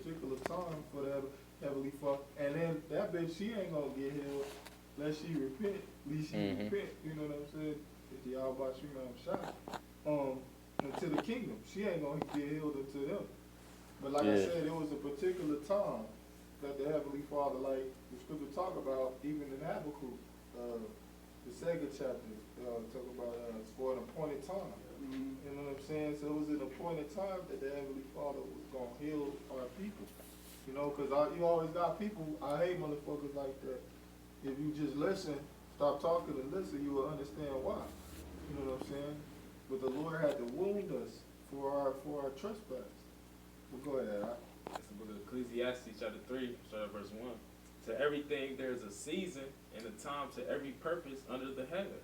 particular time for that Heavenly Father. And then that bitch, she ain't gonna get healed unless she repent. At least she repent, you know what I'm saying? If y'all about you know I'm shot. Into the kingdom. She ain't gonna get healed until them. But like I said, it was a particular time that the Heavenly Father, like the scripture talk about, even in Habakkuk, the second chapter, talk about it's for an appointed time. You know what I'm saying? So it was an appointed time that the Heavenly Father was gonna heal our people. You know, cause you always got people, I hate motherfuckers like that. If you just listen, stop talking and listen, you will understand why. You know what I'm saying? But the Lord had to wound us for our trespass. Well, go ahead, It's the book of Ecclesiastes, chapter 3, start at verse 1. To everything there is a season and a time to every purpose under the heaven.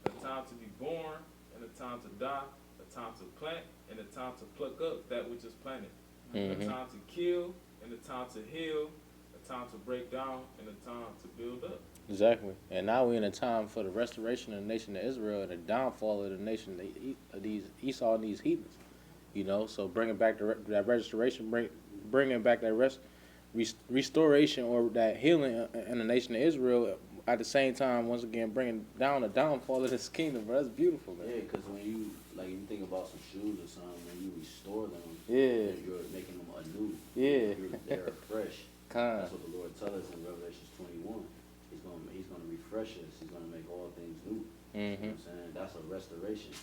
A time to be born and a time to die, a time to plant and a time to pluck up that which is planted. A time to kill and a time to heal, a time to break down and a time to build up. Exactly. And now we're in a time for the restoration of the nation of Israel and the downfall of the nation of these Esau and these heathens. You know, so bringing back that restoration, bringing back that restoration or that healing in the nation of Israel at the same time, once again, bringing down the downfall of this kingdom, bro. That's beautiful, man. Yeah, because when you, like, you think about some shoes or something, when you restore them, you're making them anew. They're fresh. That's what the Lord tells us in Revelation 21. He's gonna refresh us. He's gonna make all things new. You know what I'm saying? That's a restoration.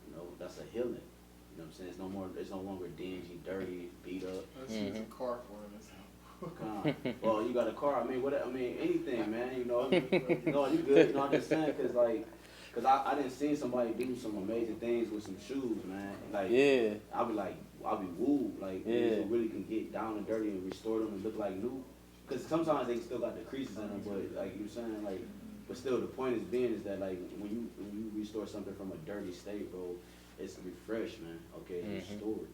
You know, that's a healing. You know what I'm saying? It's no longer dingy, dirty, beat up. That's just a car for us. Well, you got a car. I mean, anything, man. You know, you good. You know, I'm just saying, cause I didn't see somebody do some amazing things with some shoes, man. Like, I'll be wooed. Like, you really can get down and dirty and restore them and look like new. Cause sometimes they still got the creases in them, but like you're saying, like, but still the point is that like when you restore something from a dirty state, bro, it's refreshed, man. Okay, it's restored,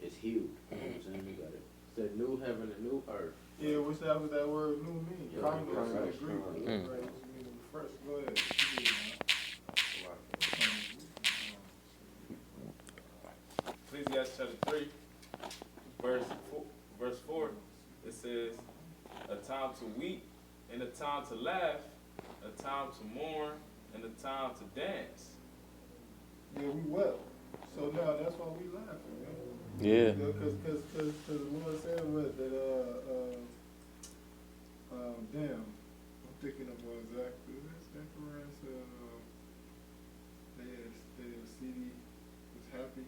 it's healed. You know what I'm saying? You got it. The new heaven and new earth. Yeah, what's that word new mean? Yeah, Kind of refresh. agree. Right, what's the meaning of fresh? Go ahead. Ecclesiastes chapter 3, verse 4, it says, a time to weep and a time to laugh, a time to mourn and a time to dance. Yeah, we well. So now that's why we laughing, man. Yeah. Because the Lord said what that damn, I'm thinking of Zacharias their CD was happy.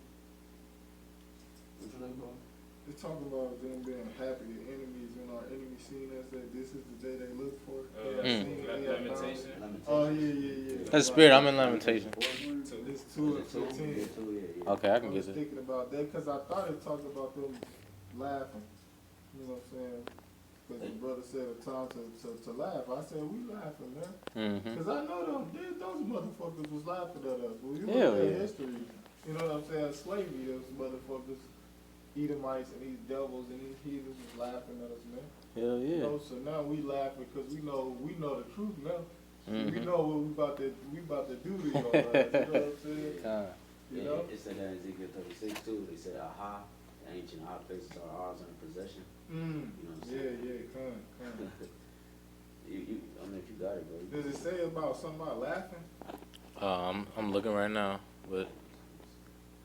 What you think about? It's talking about them being happy, the enemies, when our enemies seen us, that this is the day they look for. Lamentation. Oh, yeah. That's spirit. I'm in lamentation. It's 2 and 15. Okay, I can I get was it. thinking about that because I thought it talked about them laughing. You know what I'm saying? Because the brother said a time to laugh. I said, we laughing, man. Because I know those motherfuckers was laughing at us. When you look at history, you know what I'm saying? Slavery, those motherfuckers, Edomites and these devils and these heathens was laughing at us, man. Hell yeah. You know, so now we laughing because we know the truth now. We know what we about to do to y'all. Right? You know what I'm saying? You know? It said that in Ezekiel 36 too. They said, aha, the ancient high places are ours in possession. You know what I'm saying? Kind. I mean, if you got it, bro. Does it say about somebody laughing? I'm looking right now, but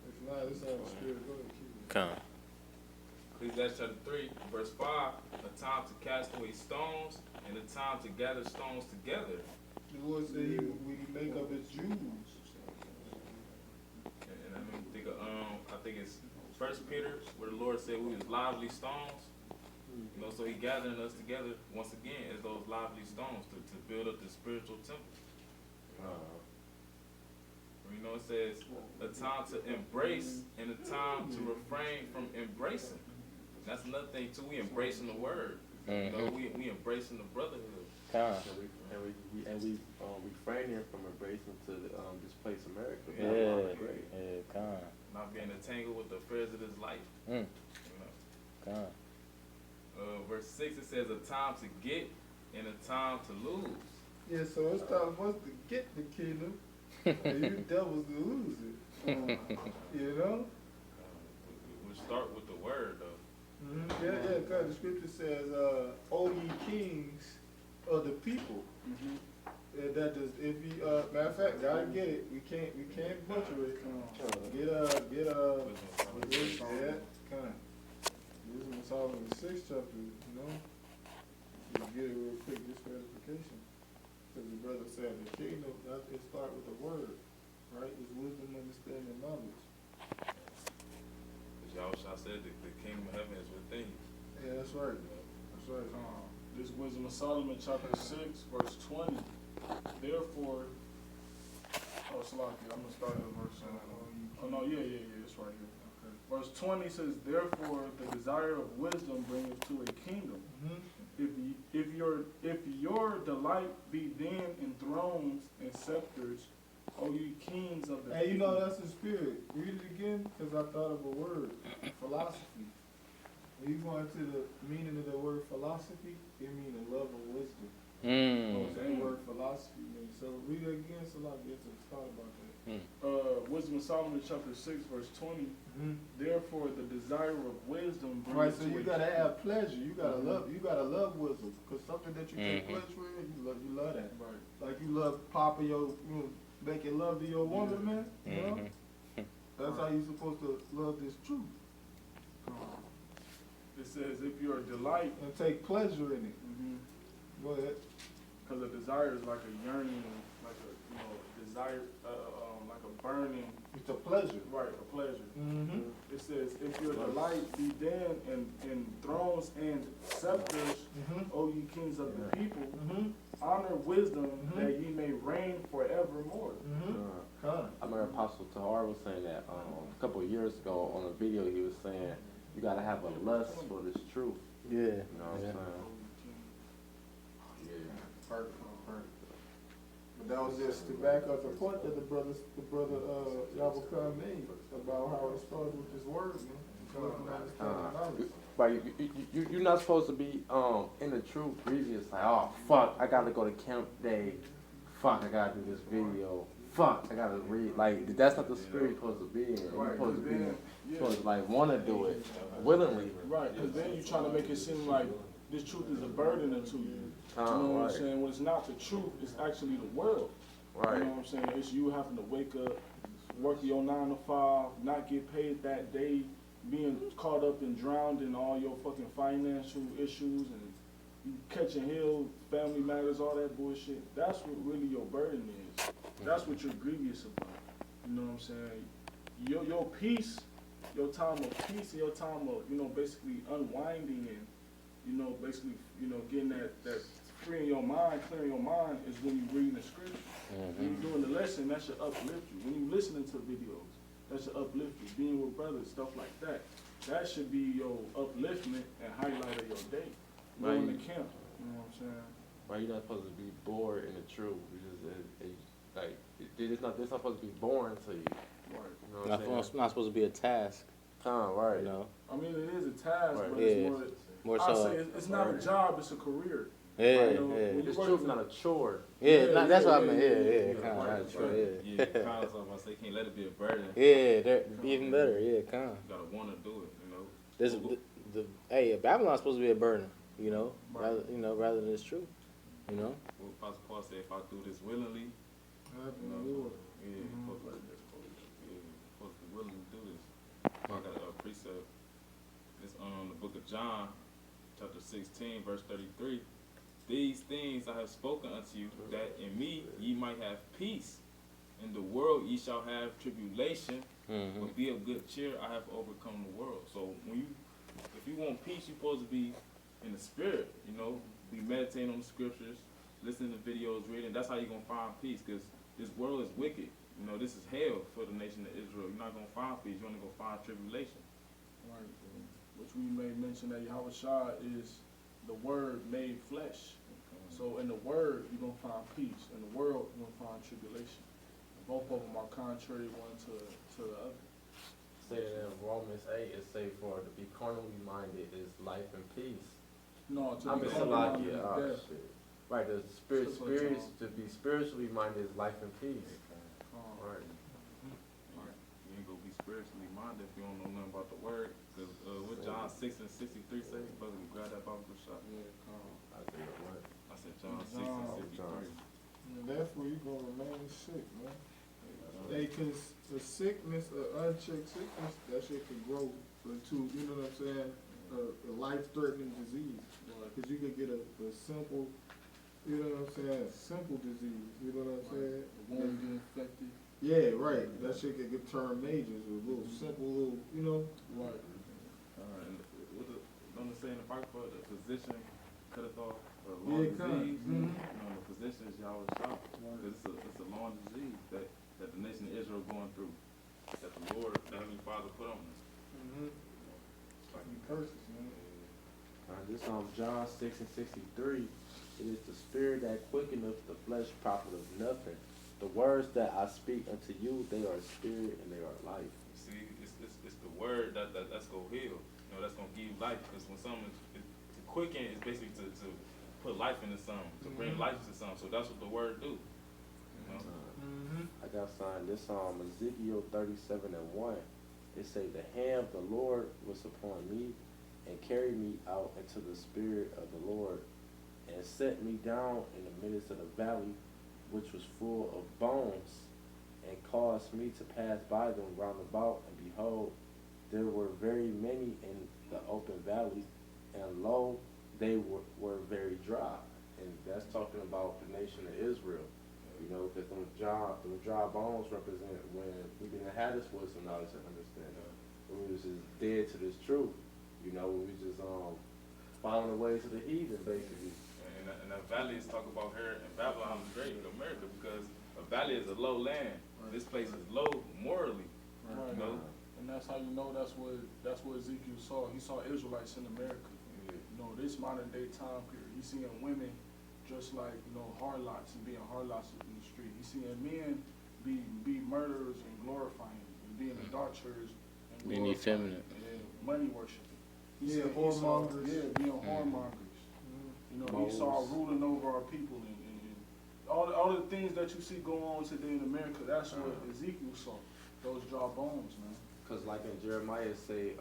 If not, it's on the spirit. Go ahead, keep it. come. Ecclesiastes chapter 3, verse 5, a time to cast away stones and a time to gather stones together. The Lord said he make up his Jews. And I mean, I think it's 1 Peter, where the Lord said we was lively stones. You know, so he gathering us together once again as those lively stones to build up the spiritual temple. You know, it says a time to embrace and a time to refrain from embracing. That's another thing too. We embracing the word. You know, we embracing the brotherhood. And we refraining from embracing to displace America. Yeah. Not being entangled with the affairs of this life. You know. Verse 6, it says a time to get and a time to lose. Yeah, so it's time for us to get the kingdom, and you devils to lose it. You know? We start with the word though. Yeah, cause the scripture says, "O ye kings of the people." That does, if you, matter of fact, gotta get it. We can't butcher it. Get yeah, kind of. Wisdom of Solomon, the 6th chapter. You know, just get it real quick, just for edification. Because the brother said the kingdom, it start with the word, right? It's wisdom, understanding, knowledge. Yahusha said that the kingdom of heaven is within you. Yeah, that's right. That's right. This Wisdom of Solomon, chapter 6, verse 20. Therefore, Salaki, I'm going to start at verse, it's right here. Okay. Verse 20 says, therefore, the desire of wisdom bringeth to a kingdom. If your delight be then in thrones and scepters, O ye kings of the Hey, you people. know that's the spirit. Read it again, because I thought of a word, philosophy. When you go into the meaning of the word philosophy, it means the love of wisdom. What that word philosophy means. So read it again so I get to thought about that. Wisdom of Solomon, chapter 6, verse 20. Therefore, the desire of wisdom brings Right, so to you a gotta have pleasure. You gotta love wisdom. Because something that you take pleasure in, you love that. Right. Like you love popping making love to your woman, man. You know? That's how you supposed to love this truth. It says, if your delight, And take pleasure in it. Go ahead. because a desire is like a yearning, like a desire, like a burning, It's a pleasure. right, a pleasure. Mm-hmm. It says, if your delight be then in thrones and scepters, O ye kings of the people, honor wisdom that ye may reign forevermore. I remember Apostle Tahar was saying that a couple of years ago on a video. He was saying you gotta have a lust for this truth. Yeah. You know what I'm saying? Perfect. But that was just to back up the point that the brother Yabukah made about how it started with this word, man. But you're not supposed to be in the truth previous, like, oh fuck, I gotta go to camp day, fuck, I gotta do this video, fuck, I gotta read. Like, that's not the spirit you're supposed to be in. You're supposed to be supposed to like wanna do it willingly. Right, because then you're trying to make it seem like this truth is a burden unto you. You know what I'm saying? When it's not the truth, it's actually the world. Right. You know what I'm saying? It's you having to wake up, work your 9 to 5, not get paid that day, being caught up and drowned in all your fucking financial issues and you catching hell, family matters, all that bullshit. That's what really your burden is. That's what you're grievous about. You know what I'm saying? Your peace, your time of peace and your time of, basically unwinding and, basically, getting that freeing your mind, clearing your mind is when you're reading the scripture. When you're doing the lesson, that should uplift you. When you're listening to videos, that should uplift you. Being with brothers, stuff like that. That should be your upliftment and highlight of your day. Going to camp, you know what I'm saying? Right, you're not supposed to be bored in the truth. It's not supposed to be boring to you. Right. You know what I'm saying? It's not supposed to be a task. Right. You know. I mean, it is a task, Right. but Yeah. it's More I so. say it's not a job, it's a career. Yeah, Right, when yeah. you This work truth's in- not a chore. Yeah, Yeah, that's what I yeah, meant. yeah, Yeah, yeah, yeah, yeah, kind of, right, that's true. right. Yeah, Yeah, kind of something I say, can't let it be a burden. yeah, they're even better. Yeah, kind of. You gotta want to do it, This hey, Babylon's supposed to be a burden, Right. rather than it's true, What Apostle Paul said, if I do this willingly, supposed to be willing to do this. I got a precept. It's on the book of John, chapter 16, verse 33. These things I have spoken unto you, that in me ye might have peace. In the world ye shall have tribulation, but be of good cheer. I have overcome the world. So if you want peace, you're supposed to be in the spirit. Be meditating on the scriptures, listening to videos, reading. That's how you're gonna find peace. Because this world is wicked. This is hell for the nation of Israel. You're not gonna find peace. You're only gonna find tribulation. Right. Which we may mention that Yahweh Shah is the Word made flesh. So in the Word, you're going to find peace. In the world, you're going to find tribulation. Both of them are contrary one to the other. Say that in Romans 8, it say for to be carnally minded is life and peace. No, to I'm be in carnally minded Salakia. is death. Right, the That's what it's to be spiritually minded is life and peace. Right. You ain't gonna be spiritually minded if you don't know nothing about the word. Because what John 6 and 63 say, brother, you grab that Bible shot. I think it worked. I said John 6 and 63. And that's where you gonna remain sick, man. Hey, cause the sickness, unchecked sickness, that shit can grow into, you know what I'm saying, a life-threatening disease. Cause you could get a simple, you know what I'm saying, simple disease, you know what I'm saying? The wound get infected. Yeah, right. That shit could get turned majors, a little simple little, you know. Right. And don't it say in the Bible, the physician cutteth off a Yeah, long it comes. disease? Mhm. You know, the physician is Yahweh Shah. Because it's a long disease that the nation of Israel going through, that the Lord, the Heavenly Father put on us. Mm-hmm. Fucking curses, man. This John 6 and 63. It is the spirit that quickeneth, the flesh profiteth nothing. The words that I speak unto you, they are spirit and they are life. See, it's the word that's gonna heal. You know, that's gonna give you life. Because when something to quicken is basically to put life into something, to bring life to something. So that's what the word do. You know? Mm-hmm. I got signed this Ezekiel 37 and 1. It say, the hand of the Lord was upon me and carried me out into the spirit of the Lord and set me down in the midst of the valley, which was full of bones, and caused me to pass by them round about, and behold, there were very many in the open valley, and lo, they were very dry. And that's talking about the nation of Israel. You know, because them dry bones represent when we didn't have this wisdom, knowledge, and understanding. When we was just dead to this truth. You know, when we just following the ways of the heathen, basically. And that valley is talking about here in Babylon the Great in America, because a valley is a low land. This place is low morally. Right. You know? And that's how you know that's what Ezekiel saw. He saw Israelites in America. You know, this modern day time period. He's seeing women just like, you know, harlots and being harlots in the street. He's seeing men be murderers and glorifying and being adulterers and Being effeminate. and money worshiping. Yeah, whoremongers. Being whoremongers. You know, Esau ruling over our people and all the things that you see going on today in America, that's what Ezekiel saw. Those dry bones, man. Because like in Jeremiah say,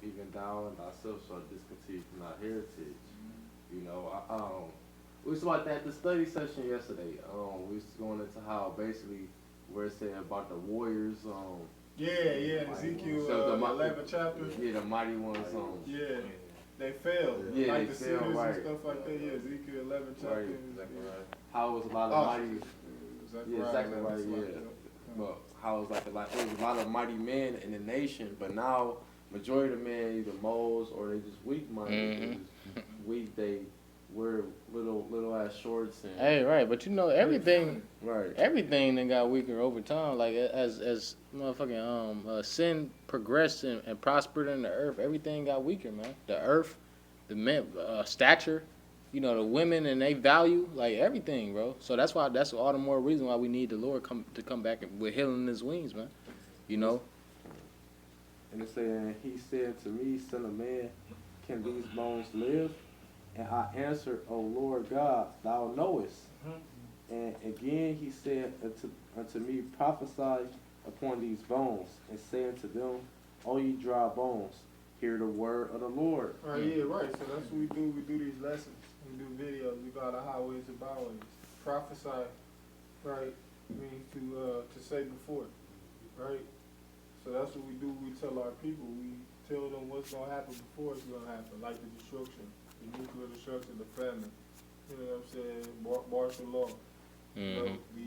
even thou and thyself shall discontinue from thy heritage. You know, we was about that the study session yesterday. We was going into how basically where it said about the warriors. Yeah, Ezekiel So the 11th chapter. Yeah, the mighty ones. Yeah, they failed. Yeah, like they the failed, Syrians right. and stuff like that. Yeah, Ezekiel 11th chapter. Right, Exactly right. How it was a lot of mighty. Yeah, exactly right. Yeah. But how it was there was a lot of mighty men in the nation, but now majority of the men either moles or they just weak minded. They just weak. They wear little ass shorts and. Hey, right, but you know everything. Right. Everything then got weaker over time. Like as motherfucking sin progressed and prospered in the earth, everything got weaker, man. The earth, the men, stature, you know, the women and they value, like everything, bro. So that's all the more reason why we need the Lord to come back with healing his wings, man. You know. And it said, he said to me, son of man, can these bones live? And I answered, O Lord God, thou knowest. And again he said unto me, prophesy upon these bones, and say unto them, O ye dry bones, hear the word of the Lord. Right, yeah, right. So that's what we do. We do these lessons. We do videos. We go out of highways and byways. Prophesy, right, means to say before, right? So that's what we do. We tell our people. We tell them what's going to happen before it's going to happen, like the destruction, the nuclear destruction, the famine. You know what I'm saying? Martial law. You know, the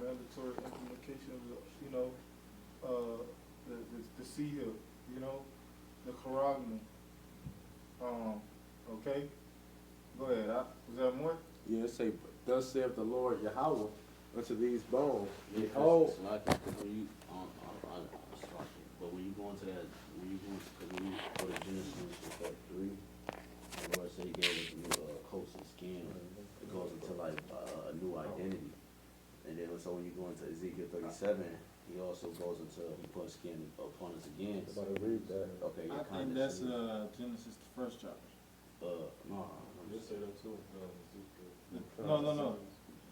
mandatory implementation of the, you know, the sea hill, you know, the Charagma. Okay? Go ahead. Was there more? Yeah, it say, thus saith the Lord Yahweh unto these bones. Yeah, Behold, but when you go into that, when you go to Genesis, like 3, the Lord said he gave us a new coat and skin. It goes into like a new identity. And then so when you go into Ezekiel 37, he also goes into, he puts skin upon us again. I'm about to read that. Okay, I think that's Genesis the first chapter. No.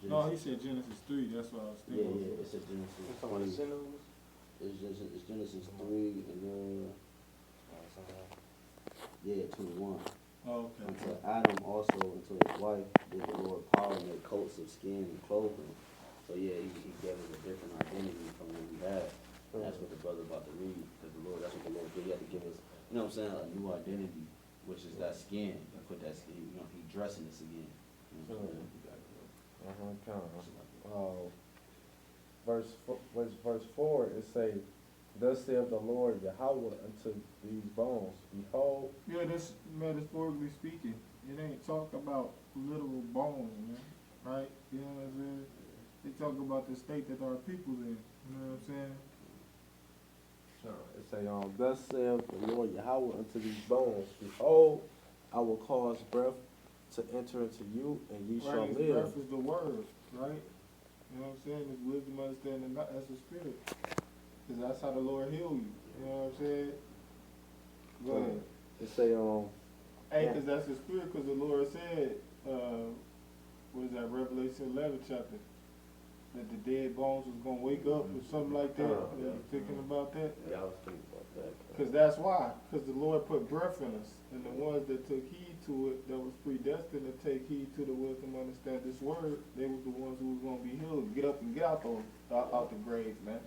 No, he said Genesis 3, that's what I was Yeah, thinking. it's a Genesis. You talking about the 3. sinews? It's Genesis 3 and 21. Oh, okay. Unto Adam also, unto his wife, did the Lord power make coats of skin and clothe them. So yeah, he gave us a different identity from what we had. And that's what the brother about to read, because the Lord, that's what the Lord did. He had to give us, you know what I'm saying, a new identity, which is that skin. He put that skin, you know, he dressing us again. You know what I'm saying? Verse 4, it say, thus saith the Lord Yahweh unto these bones, behold, Yeah, that's metaphorically speaking. It ain't talk about literal bones, man. Right? You know what I'm saying? They talk about the state that our people's in. You know what I'm saying? it say, thus saith the Lord Yahweh unto these bones, behold, I will cause breath to enter into you, and ye shall Right, live. breath is the word, right? You know what I'm saying? It's wisdom, understanding, that's the spirit. Because that's how the Lord heal you. You know what I'm saying? Go ahead. It say, Hey, because that's the spirit, because the Lord said, what is that, Revelation 11 chapter, that the dead bones was going to wake up or something like that. Are you thinking about that? Yeah, I was thinking about that. Because that's why. Because the Lord put breath in us. And the ones that took heed to it, that was predestined to take heed to the wisdom, understand this word, they was the ones who was going to be healed. Get up and get out the graves, man.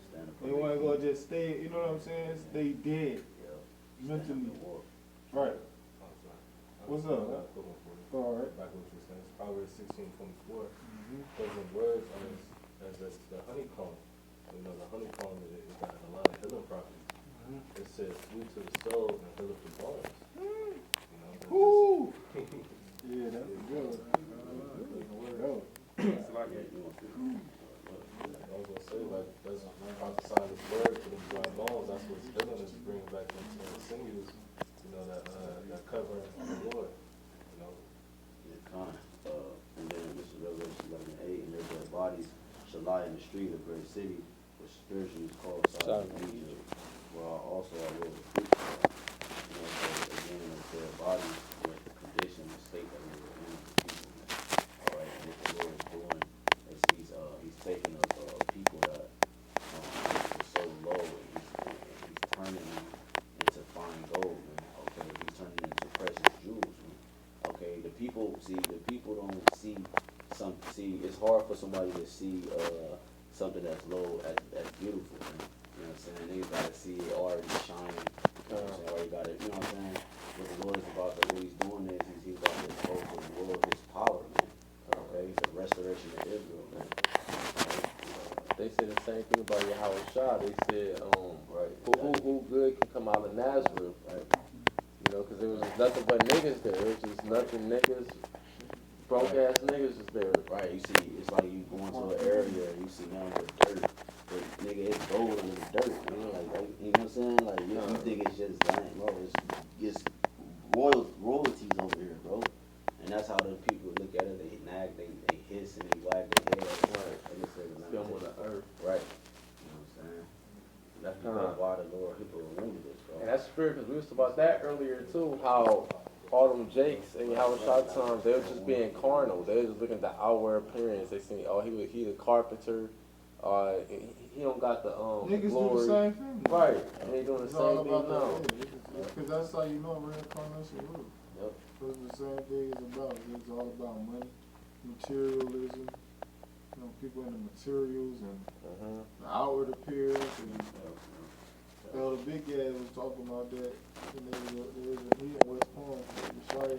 They want to go just stay, you know what I'm saying? Stay dead. Mentally. Right. What's up? All right. Back what you were saying, it's Proverbs 16:24. Those words as the honeycomb. You know, the honeycomb is got a lot of healing properties. It says sweet to the soul and healeth the bones. You know, Woo! Yeah, that's good. it's like I was gonna say, like that's prophesy this word to the dry bones. That's what's healing is bringing back into the sinews. You know that covering of the Lord. You know. And then this is Revelation 11:8, and their bodies shall lie in the street of a great city, which spiritually is called Sodom and Egypt, where also I will recruit. You know, so again, it's their bodies, with the condition, the state that we were in as people. All right, and what the Lord is doing is he's taking a people that were so low, and he's turning them into fine gold, man. Okay, he's turning them into precious jewels, man. Okay, the people don't see it's hard for somebody to see something that's low as beautiful, man. You know what I'm saying? They gotta see it already shining. You know what I'm saying? Already got it, you know what I'm saying? What the Lord is about what he's doing is he's about to expose to the world his power, man. Okay, the restoration of Israel, man. they said the same thing about Yahweh Shah. They said, Right. who good can come out of Nazareth, Right. you know, because there was just nothing but niggas there. It was just nothing niggas, broke ass niggas is there. Right, you see, it's like you going to an area and you see nothing but dirt. But nigga, it's gold in the dirt, man. Like, you know what I'm saying? Like, you think it's just land, bro. It's royalties over here, bro. And that's how the people look at it. They nag, they hiss, and they wag their head. Right. And they say, Film on the earth. right. You know what I'm saying? That's why the Lord, people remember this, bro. And that's spirit, because we was about that earlier too, how all them Jakes and Yahweh Shah times, they were just being carnal. They was just looking at the outward appearance. They seen, he the carpenter. He don't got the Niggas glory. do the same thing. Right, and they doing the It's all same thing about now. Because that's how you know reincarnation works. Yep. That's the same thing it's about. It's all about money, materialism, you know, people in the materials and the outward appearance. And, the big guy was talking about that. And there was a meeting in West Palm, Shia, he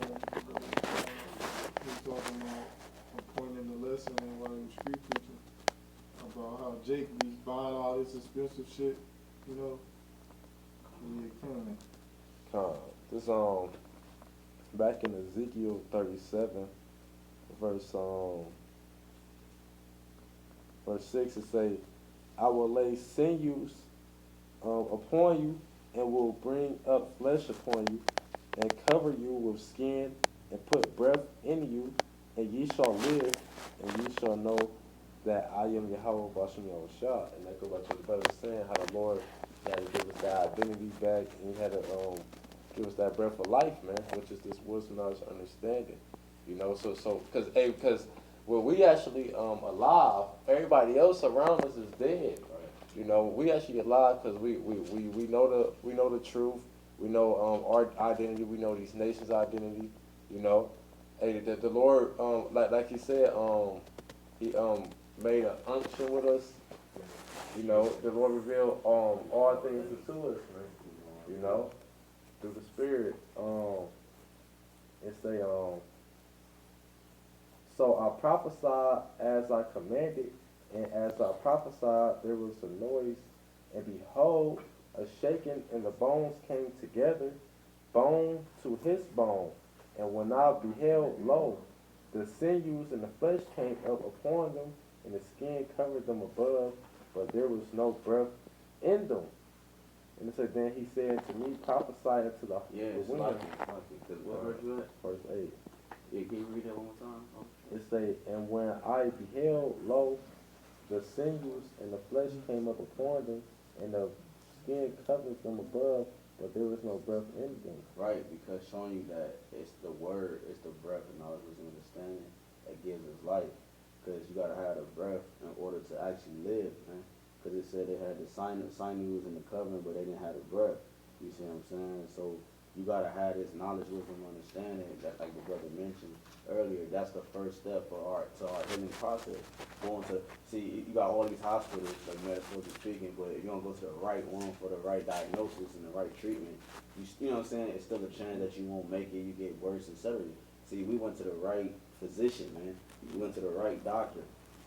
was talking about a point in the lesson and while he was street preaching about how Jake be buying all this expensive shit, you know. Yeah, This back in Ezekiel 37, verse 6, it say, I will lay sinews upon you, and will bring up flesh upon you, and cover you with skin, and put breath in you, and ye shall live, and ye shall know that I am Yahweh Bashem Yahushua. And that goes back to the brother saying how the Lord had to give us that identity back, and he had to give us that breath of life, man, which is this wisdom, knowledge, understanding. You know, because when we actually alive, everybody else around us is dead. You know, we actually alive because we know the truth. We know our identity. We know these nations' identity. You know, hey, the Lord, like he said, he made an unction with us. You know, the Lord revealed all things to us, man. You know, through the Spirit. It say so I prophesied as I commanded, and as I prophesied there was a noise, and behold, a shaking, and the bones came together, bone to his bone. And when I beheld, lo, the sinews and the flesh came up upon them, and the skin covered them above, but there was no breath in them. And it said, then he said to me, prophesy unto the wind. What verse you at? Verse 8. Yeah, can you read that one more time? It say, and when I beheld, lo, the sinews and the flesh came up upon them, and the skin covered them above, but there was no breath in them. Right, because showing you that it's the word, it's the breath of knowledge, wisdom, and understanding that gives us life. Because you gotta have the breath in order to actually live, man. Because it said they had the sinews and the covering, but they didn't have the breath. You see what I'm saying? So you gotta have this knowledge, wisdom, understanding that, like the brother mentioned earlier, that's the first step for our healing process. Going to see, you got all these hospitals, like metaphorically speaking, but if you don't go to the right one for the right diagnosis and the right treatment, you know what I'm saying? It's still a chance that you won't make it. You get worse, etc. See, we went to the right physician, man. We went to the right doctor.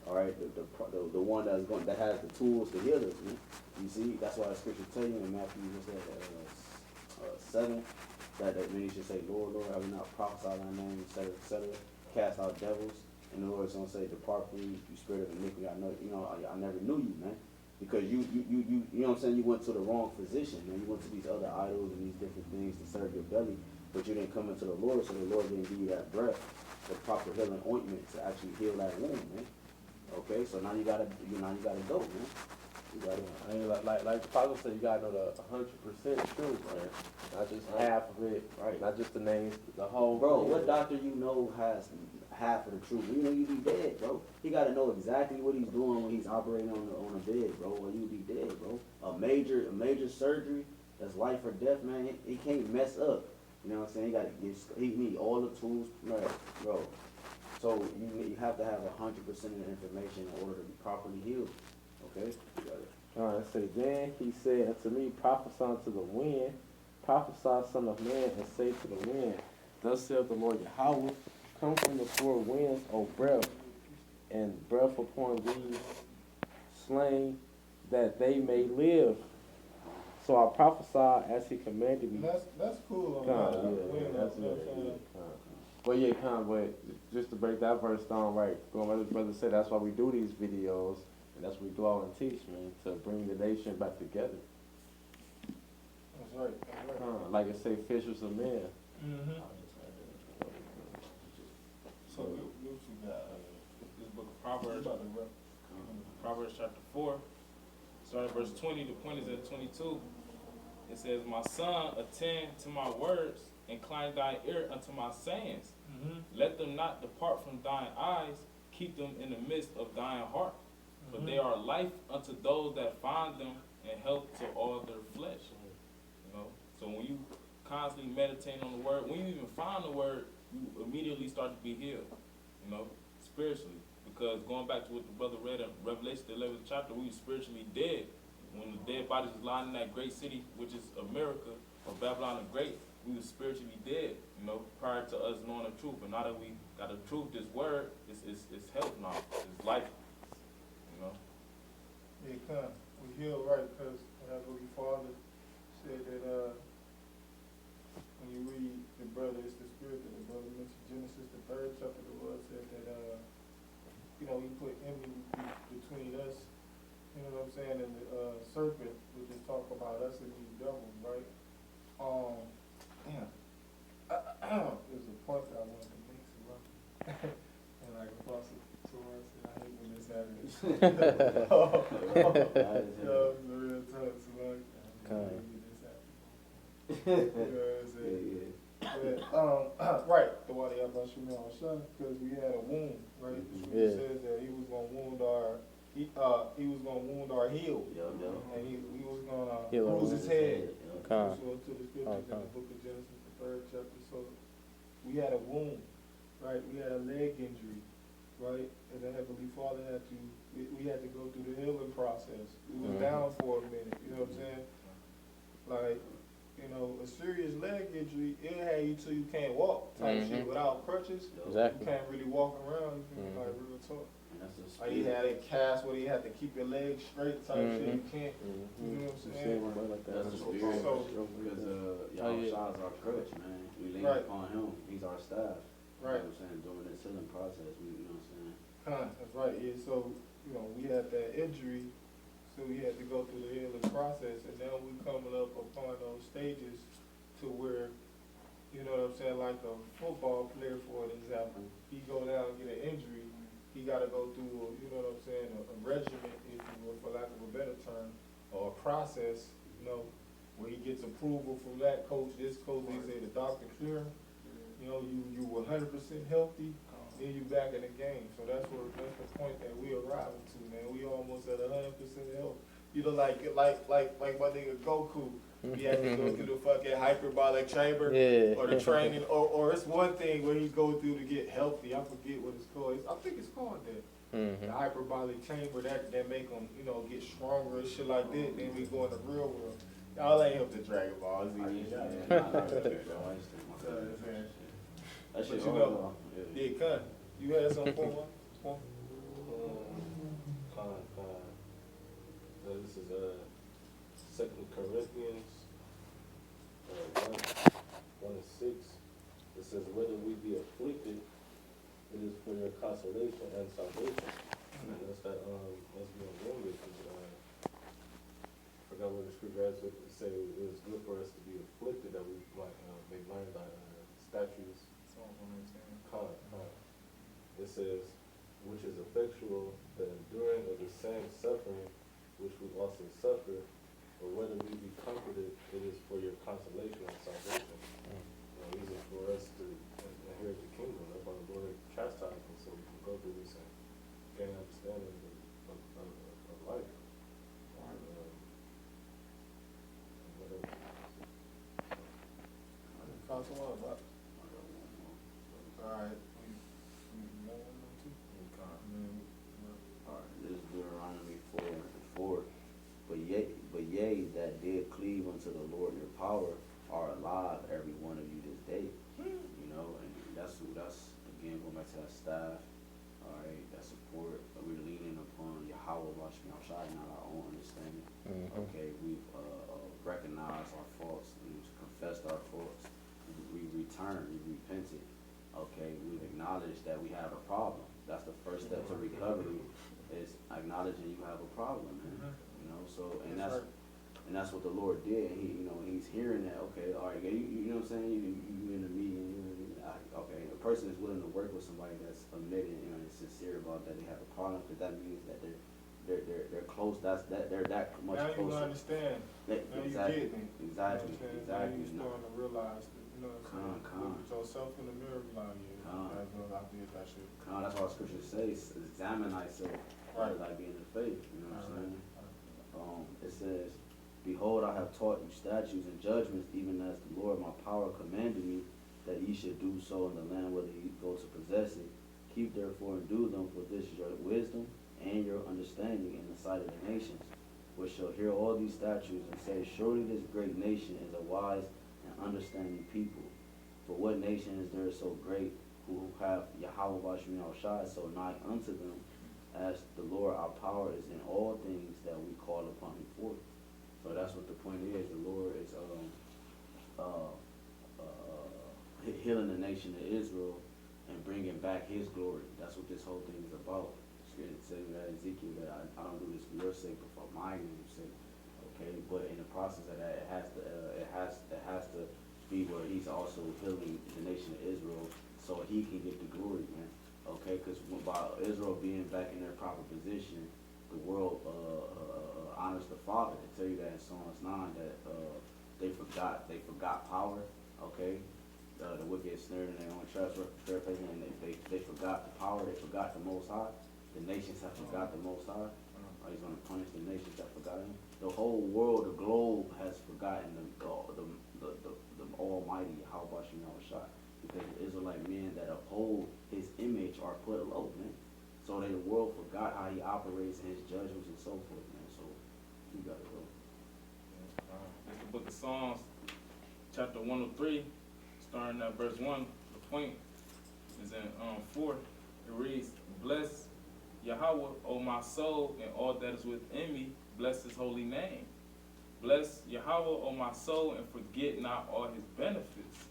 All right, the one that has the tools to heal us, man. You see, that's why the scripture tell you in Matthew 7 that when you should say, Lord, Lord, have we not prophesied in thy name, etc., etc., cast out devils, and the Lord's gonna say, depart from me, you spirit of iniquity. I never knew you, man, because you know what I'm saying. You went to the wrong physician, man. You went to these other idols and these different things to serve your belly, but you didn't come into the Lord, so the Lord didn't give you that breath, the proper healing ointment to actually heal that wound, man. Okay, so now you gotta go, man. You gotta, I mean, like the Bible said, you gotta know the 100% truth, man. Not just half of it, right? Not just the names, the whole. Bro, what doctor you know has half of the truth? You know you be dead, bro. He gotta know exactly what he's doing when he's operating on a bed, bro, or you be dead, bro. A major surgery that's life or death, man. He can't mess up. You know what I'm saying? He need all the tools, right, bro. So you have to have 100% of the information in order to be properly healed. Okay? It say, then he said unto me, prophesy unto the wind, prophesy, son of man, and say to the wind, thus saith the Lord Yahweh, come from the four winds, O breath, and breath upon these slain, that they may live. So I prophesied as he commanded me. That's cool. But yeah, but just to break that verse down right, going what his brother said, that's why we do these videos, and that's what we go out and teach, man, to bring the nation back together. That's right. Like I say, fishers of men. Mm-hmm. So what you got? This book of Proverbs. Proverbs chapter 4, starting verse 20. The point is at 22. It says, my son, attend to my words, incline thine ear unto my sayings. Mm-hmm. Let them not depart from thine eyes, keep them in the midst of thine heart. For they are life unto those that find them, and health to all their flesh. You know, so when you constantly meditate on the word, when you even find the word, you immediately start to be healed. You know, spiritually, because going back to what the brother read in Revelation, the 11th chapter, we were spiritually dead. When the dead bodies was lying in that great city, which is America, or Babylon the Great, we were spiritually dead, you know, prior to us knowing the truth. But now that we got the truth, this word, it's health now, it's life, you know. Yeah, we heal right, because Heavenly Father said that when you read the brother, it's the spirit that the brother mentioned, Genesis the 3rd chapter, the Lord said that he put enmity between us, you know what I'm saying, and the serpent, which is talk about us and these devils, right? There's a point that I wanted to make, so and like Apostle Torres said, I hate when this happens. The real talk, so like, I hate when this happens. You know what I'm saying? But, right, the Wadi Abba Shimon son, because we had a wound, right? The scripture says that he was going to wound our he was gonna wound our heel, and he was gonna bruise his head. Con. So to the scriptures in the book of Genesis, the 3rd chapter. So we had a wound, right? We had a leg injury, right? And the Heavenly Father we had to go through the healing process. We was down for a minute, you know what I'm saying? Like, you know, a serious leg injury, it'll have you till you can't walk type shit. Without crutches, Exactly. you can't really walk around, you know, like real talk. And that's a Like he had a cast where he had to keep your legs straight type shit. You can't, you know what I'm saying? That's the spirit. So- Because Yahweh Shai is our crutch, man. We lean Right. upon him. He's our staff. Right. You know what I'm saying? During this healing process, you know what I'm saying? That's right. Yeah. So, you know, we had that injury, so we had to go through the healing process, and now we coming up upon those stages to where, you know what I'm saying, like a football player, for an example, he go down and get an injury, he got to go through, you know what I'm saying, a regimen, if you will, for lack of a better term, or a process, you know, where he gets approval from that coach, this coach, they say the doctor clear him, you know, you 100% healthy, then you back in the game. So that's the point that we arriving to, man. We almost at 100% health. You know, like my nigga Goku, he had to go through the fucking hyperbolic chamber, or the training, or it's one thing where he go through to get healthy. I forget what it's called. I think it's called that. The hyperbolic chamber that make them, you know, get stronger and shit like that. Then we go in the real world. Y'all ain't up to Dragon Ball Z. That shit But you hard, know, though. yeah, cut. You had something for one? This is 2 Corinthians 1:6. It says, whether we be afflicted, it is for your consolation and salvation. And that's that us being wounded. Forgot what the scripture has to say. It was good for us to be afflicted, that we might may learn thy statutes. It says, which is effectual, the enduring of the same suffering which we also suffer, or whether we be comforted, it is for your consolation and salvation. The reason for us to inherit the kingdom. That's why the Lord chastised us, so we can go through this and gain understanding of life. Alright. This is Deuteronomy 4:4. But ye that did cleave unto the Lord your power are alive, every one of you this day. You know, and that's again going back to that staff. All right, that support. We're leaning upon Yahweh Bashmi Al-Shai, not our own understanding. Okay, we've recognized our faults, we've confessed our faults, we returned, we repented. Okay, we've acknowledged that we have a problem. That's the first step to recovery, is acknowledging you have a problem, man. You know, so and that's what the Lord did. He, you know, he's hearing that. Okay, all right, you know what I'm saying? You in the meeting, okay, a person is willing to work with somebody that's admitting, you know, and sincere about that they have a problem, because that means that they're close. They're that much now closer. You understand. Now Exactly. You get me. Exactly. You know what I'm saying? Exactly. Now you starting to realize that, you know what I'm saying? Look at yourself in the mirror, like, I did that shit. That's why the scripture says, examine thyself, Right. like being in faith. You know what I'm saying? It says, behold, I have taught you statutes and judgments, even as the Lord my power commanded me, that ye should do so in the land whether ye go to possess it. Keep therefore and do them, for this is your wisdom and your understanding in the sight of the nations, which shall hear all these statutes and say, surely this great nation is a wise and understanding people. For what nation is there so great, who have Yahweh Bashmi Al-Shai so nigh unto them, as the Lord our power is in all things that we call upon him for. So that's what the point is. The Lord is healing the nation of Israel and bringing back his glory. That's what this whole thing is about. It says that Ezekiel, that I don't do this for your sake, but for my name's sake. Okay, but in the process of that, it has to be where he's also healing the nation of Israel, so he can get the glory, man. Okay, because by Israel being back in their proper position, the world honors the Father. They tell you that in Psalms 9 that they forgot power. Okay, the wicked snared in their own traps, and they forgot the power. They forgot the Most High. the nations have forgot the Most High. Or he's gonna punish the nations that forgot him. The whole world, the globe, has forgotten the Almighty Yahweh Shem Yahushua, because the Israelite men that uphold His image are put low, man. So the world forgot how He operates and His judgments and so forth, man. So you gotta go. It's the book of Psalms, chapter 103, starting at verse 1. The point is in 4. It reads, "Bless Yahweh, O my soul, and all that is within me. Bless His holy name. Bless Yahweh, O my soul, and forget not all His benefits,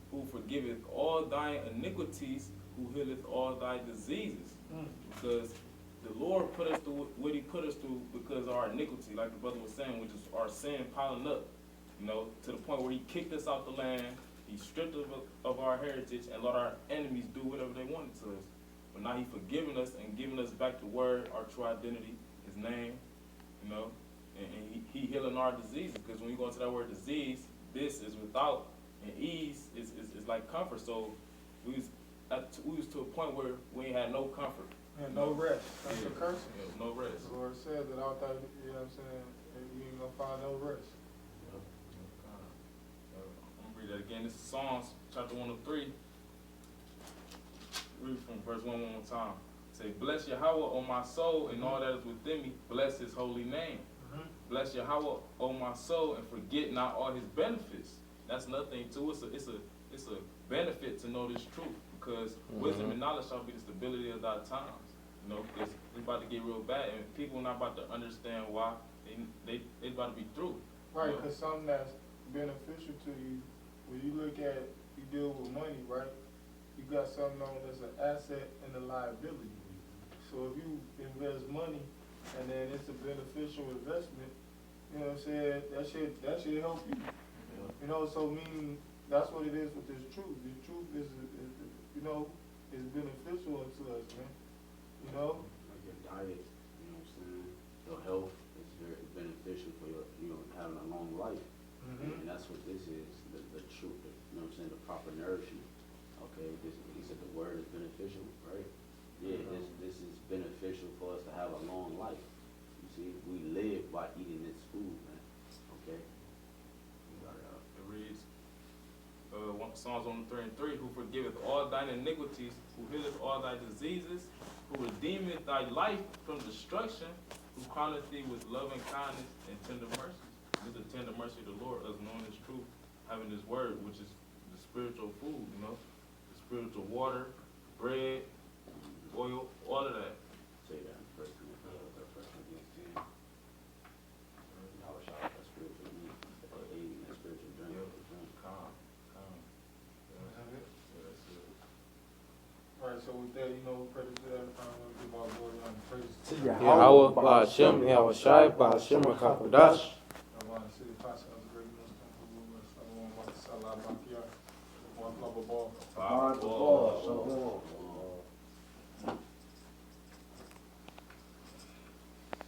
who forgiveth all thy iniquities, who healeth all thy diseases." Because the Lord put us through what He put us through because of our iniquity, like the brother was saying, which is our sin piling up, to the point where He kicked us out the land, He stripped us of our heritage, and let our enemies do whatever they wanted to us. But now He forgiven us and giving us back the word, our true identity, His name, and he healing our diseases. Because when you go into that word disease, this is without, and ease is like comfort. So we was to a point where we ain't had no comfort. And no rest. That's the curse. Yeah, no rest. The Lord said that out there, you know what I'm saying, you ain't gonna find no rest. I'm gonna read that again. This is Psalms chapter 103. Read from verse 1 more time. Say, "Bless Yahweh, O my soul, and all that is within me. Bless His holy name. Bless Yahweh, O my soul, and forget not all His benefits." That's another thing too. It's a benefit to know this truth, because wisdom and knowledge shall be the stability of thy times. Because it's about to get real bad, and people not about to understand why they about to be through. Right, because something that's beneficial to you, when you look at, you deal with money, right? You got something known as an asset and a liability. So if you invest money and then it's a beneficial investment, you know what I'm saying, that should help you. So meaning that's what it is with this truth. This truth is beneficial to us, man. Like your diet, you know what I'm saying? Your health is very beneficial for your, having a long life. And that's what this is, the truth, you know what I'm saying, the proper nourishment. Okay, he said the word is beneficial, right? Yeah, this is beneficial for us to have a long life. You see, we live by eating this food, man. Okay? It reads, Psalms 103:3, "Who forgiveth all thine iniquities, who healeth all thy diseases, who redeemeth thy life from destruction, who crowneth thee with loving kindness and tender mercies." This is the tender mercy of the Lord, us knowing His truth, having His word, which is the spiritual food, the spiritual water, bread, oil, all of that. Say that in First Corinthians 10. Yahushua, that spiritual meat, or eating that spiritual drink. Calm. Alright, so with that, we pray to that, give our glory and praise to Yahweh, Ba'ashem, Yahushai, Ba'ashem, Rakakodash. City Pastor of the Great Most Temple, Salam, Salam, Bakia, one club of ball. Ball.